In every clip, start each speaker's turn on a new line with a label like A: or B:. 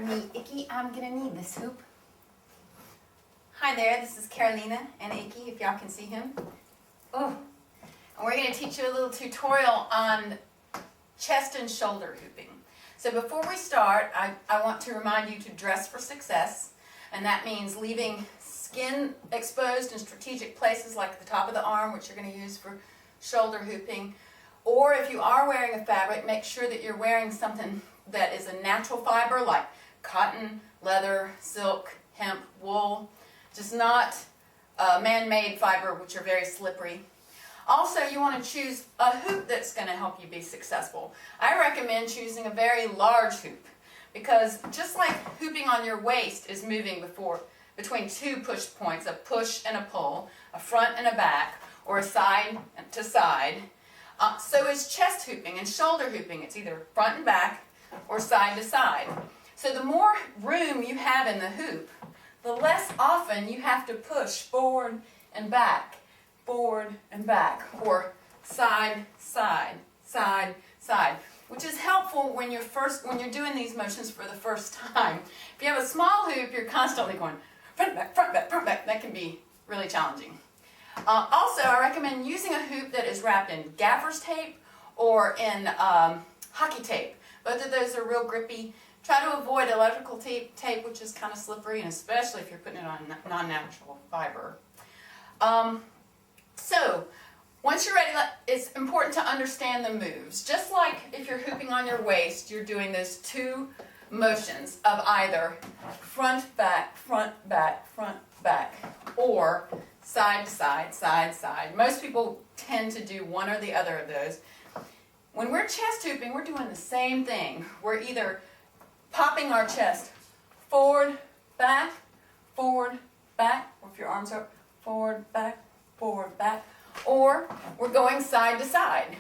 A: me, Icky, I'm gonna need this hoop. Hi there, this is Caroleena and Icky, if y'all can see him. Oh, and we're gonna teach you a little tutorial on chest and shoulder hooping. So before we start, I want to remind you to dress for success, and that means leaving skin exposed in strategic places like the top of the arm, which you're gonna use for shoulder hooping. Or if you are wearing a fabric, make sure that you're wearing something that is a natural fiber like cotton, leather, silk, hemp, wool, just not man-made fiber, which are very slippery. Also, you want to choose a hoop that's going to help you be successful. I recommend choosing a very large hoop because just like hooping on your waist is moving between two push points, a push and a pull, a front and a back, or a side to side, so is chest hooping and shoulder hooping. It's either front and back or side to side. So the more room you have in the hoop, the less often you have to push forward and back, or side, side, side, side, which is helpful when you're doing these motions for the first time. If you have a small hoop, you're constantly going front, back, front, back, front, back. That can be really challenging. Also, I recommend using a hoop that is wrapped in gaffer's tape or in hockey tape. Both of those are real grippy. Try to avoid electrical tape, which is kind of slippery, and especially if you're putting it on non-natural fiber. So, once you're ready, it's important to understand the moves. Just like if you're hooping on your waist, you're doing those two motions of either front, back, or side, side, side, side. Most people tend to do one or the other of those. When we're chest hooping, we're doing the same thing. We're either popping our chest forward, back, or if your arms are forward, back, or we're going side to side,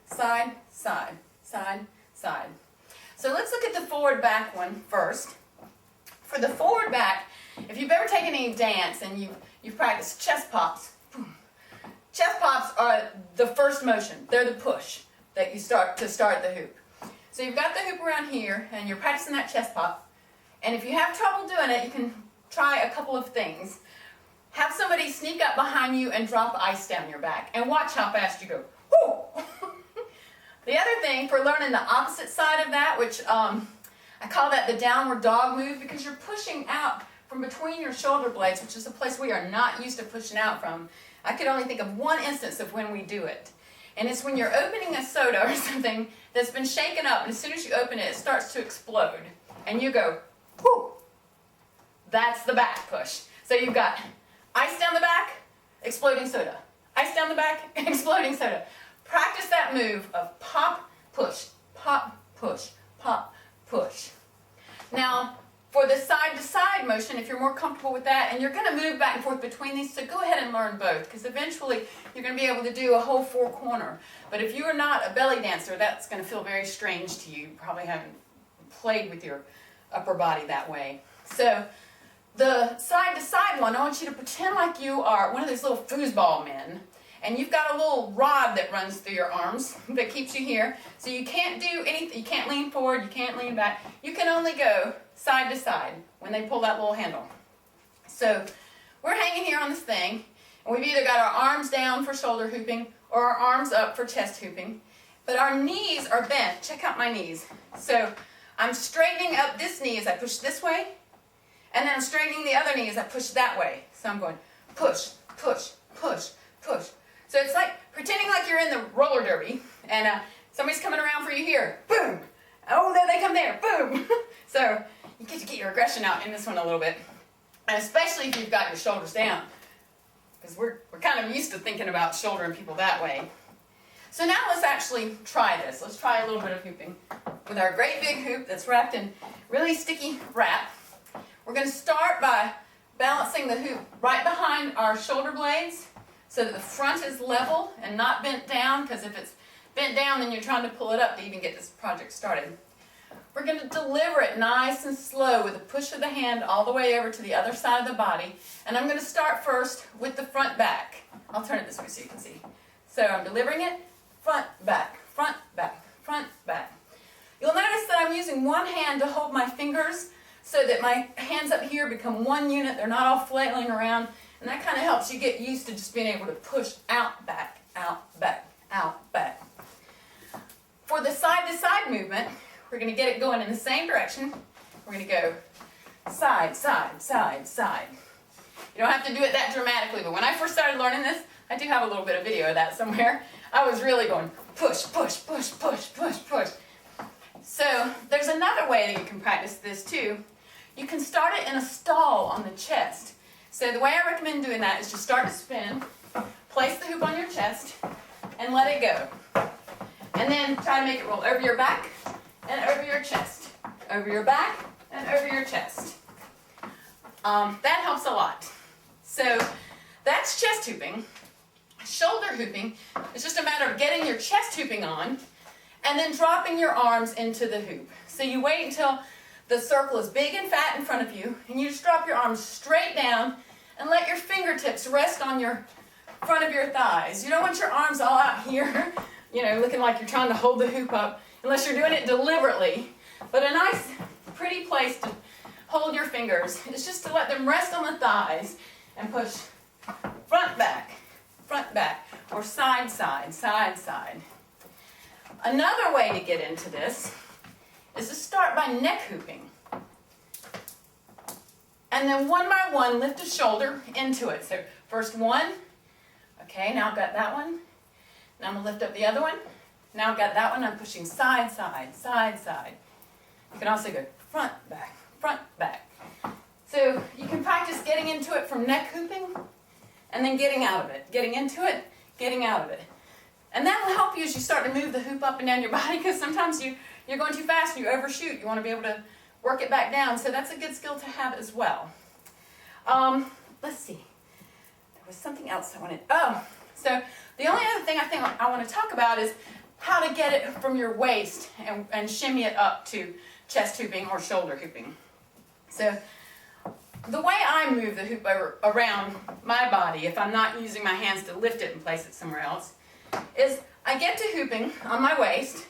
A: side, side, side, side. So let's look at the forward back one first. For the forward back, if you've ever taken any dance and you've practiced chest pops, boom. Chest pops are the first motion. They're the push that you start the hoop. So you've got the hoop around here and you're practicing that chest pop. And if you have trouble doing it, you can try a couple of things. Have somebody sneak up behind you and drop ice down your back and watch how fast you go. Whoo! The other thing for learning the opposite side of that, which I call that the downward dog move, because you're pushing out from between your shoulder blades, which is a place we are not used to pushing out from. I could only think of one instance of when we do it. And it's when you're opening a soda or something that's been shaken up, and as soon as you open it, it starts to explode. And you go, whoo! That's the back push. So you've got ice down the back, exploding soda. Ice down the back, exploding soda. Practice that move of pop, push, pop, push, pop, push. Now, for the side-to-side motion, if you're more comfortable with that, and you're going to move back and forth between these, so go ahead and learn both, because eventually you're going to be able to do a whole four-corner. But if you are not a belly dancer, that's going to feel very strange to you. You probably haven't played with your upper body that way. So the side-to-side one, I want you to pretend like you are one of those little foosball men, and you've got a little rod that runs through your arms that keeps you here. So you can't do anything. You can't lean forward. You can't lean back. You can only go side to side when they pull that little handle. So we're hanging here on this thing, and we've either got our arms down for shoulder hooping or our arms up for chest hooping. But our knees are bent. Check out my knees. So I'm straightening up this knee as I push this way, and then I'm straightening the other knee as I push that way. So I'm going push, push, push, push. So it's like pretending like you're in the roller derby, and somebody's coming around for you here. Boom! Oh, there they come there. Boom! So you get to get your aggression out in this one a little bit, and especially if you've got your shoulders down, because we're kind of used to thinking about shouldering people that way. So now let's actually try this. Let's try a little bit of hooping with our great big hoop that's wrapped in really sticky wrap. We're going to start by balancing the hoop right behind our shoulder blades, so that the front is level and not bent down, because if it's bent down, then you're trying to pull it up to even get this project started. We're going to deliver it nice and slow with a push of the hand all the way over to the other side of the body. And I'm going to start first with the front back. I'll turn it this way so you can see. So I'm delivering it, front, back, front, back, front, back. You'll notice that I'm using one hand to hold my fingers so that my hands up here become one unit. They're not all flailing around. And that kind of helps you get used to just being able to push out, back, out, back, out, back. For the side-to-side movement, we're going to get it going in the same direction. We're going to go side, side, side, side. You don't have to do it that dramatically, but when I first started learning this, I do have a little bit of video of that somewhere. I was really going push, push, push, push, push, push. So there's another way that you can practice this too. You can start it in a stall on the chest. So the way I recommend doing that is just start to spin, place the hoop on your chest, and let it go. And then try to make it roll over your back and over your chest. Over your back and over your chest. That helps a lot. So that's chest hooping. Shoulder hooping is just a matter of getting your chest hooping on and then dropping your arms into the hoop. So you wait until the circle is big and fat in front of you, and you just drop your arms straight down and let your fingertips rest on your front of your thighs. You don't want your arms all out here, looking like you're trying to hold the hoop up, unless you're doing it deliberately. But a nice, pretty place to hold your fingers is just to let them rest on the thighs and push front, back, or side, side, side, side. Another way to get into this is to start by neck hooping. And then one by one, lift a shoulder into it. So first one. Okay, now I've got that one. Now I'm going to lift up the other one. Now I've got that one. I'm pushing side, side, side, side. You can also go front, back. So you can practice getting into it from neck hooping and then getting out of it. Getting into it, getting out of it. And that will help you as you start to move the hoop up and down your body, because sometimes you're going too fast and you overshoot. You want to be able to work it back down. So that's a good skill to have as well. Let's see. There was something else I wanted. So the only other thing I want to talk about is how to get it from your waist and shimmy it up to chest hooping or shoulder hooping. So the way I move the hoop around my body, if I'm not using my hands to lift it and place it somewhere else, is I get to hooping on my waist,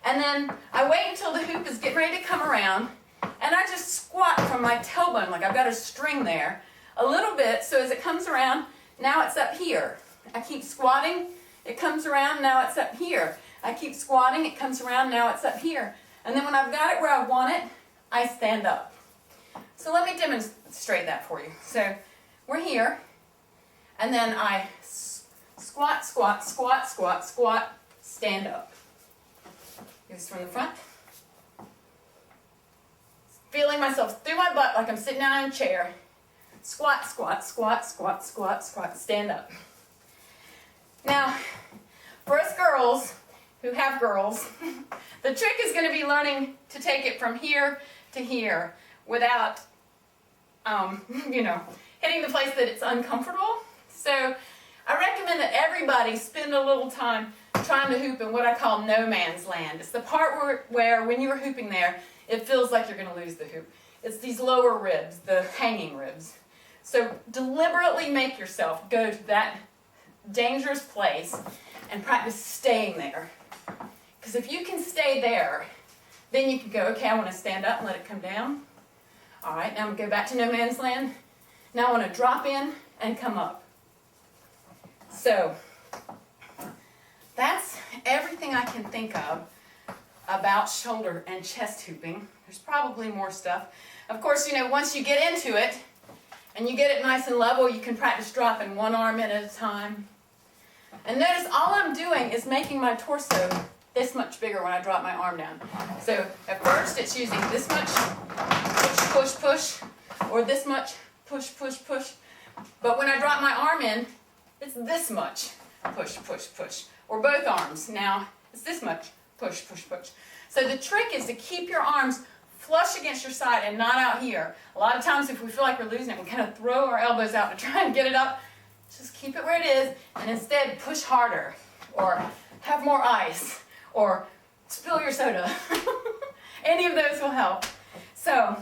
A: and then I wait until the hoop is getting ready to come around, and I just squat from my tailbone, like I've got a string there, a little bit, so as it comes around, now it's up here. I keep squatting, it comes around, now it's up here. I keep squatting, it comes around, now it's up here. And then when I've got it where I want it, I stand up. So let me demonstrate that for you. So we're here, and then I squat, squat, squat, squat, squat, stand up. Do this from the front. Feeling myself through my butt like I'm sitting down in a chair. Squat, squat, squat, squat, squat, squat, stand up. Now, for us girls who have girls, the trick is going to be learning to take it from here to here without, hitting the place that it's uncomfortable. So I recommend that everybody spend a little time trying to hoop in what I call no man's land. It's the part where when you're hooping there, it feels like you're going to lose the hoop. It's these lower ribs, the hanging ribs. So deliberately make yourself go to that dangerous place and practice staying there. Because if you can stay there, then you can go, okay, I want to stand up and let it come down. All right, now I'm going to go back to no man's land. Now I want to drop in and come up. So that's everything I can think of about shoulder and chest hooping. There's probably more stuff. Of course, once you get into it and you get it nice and level, you can practice dropping one arm in at a time. And notice all I'm doing is making my torso this much bigger when I drop my arm down. So at first it's using this much push, push, push, or this much push, push, push. But when I drop my arm in, it's this much push, push, push. Or both arms. Now it's this much push, push, push. So the trick is to keep your arms flush against your side and not out here. A lot of times if we feel like we're losing it, we kind of throw our elbows out to try and get it up. Just keep it where it is, and instead push harder, or have more ice, or spill your soda. Any of those will help. So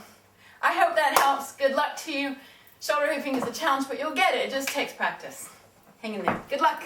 A: I hope that helps. Good luck to you. Shoulder hooping is a challenge, but you'll get it. It just takes practice. Hang in there. Good luck.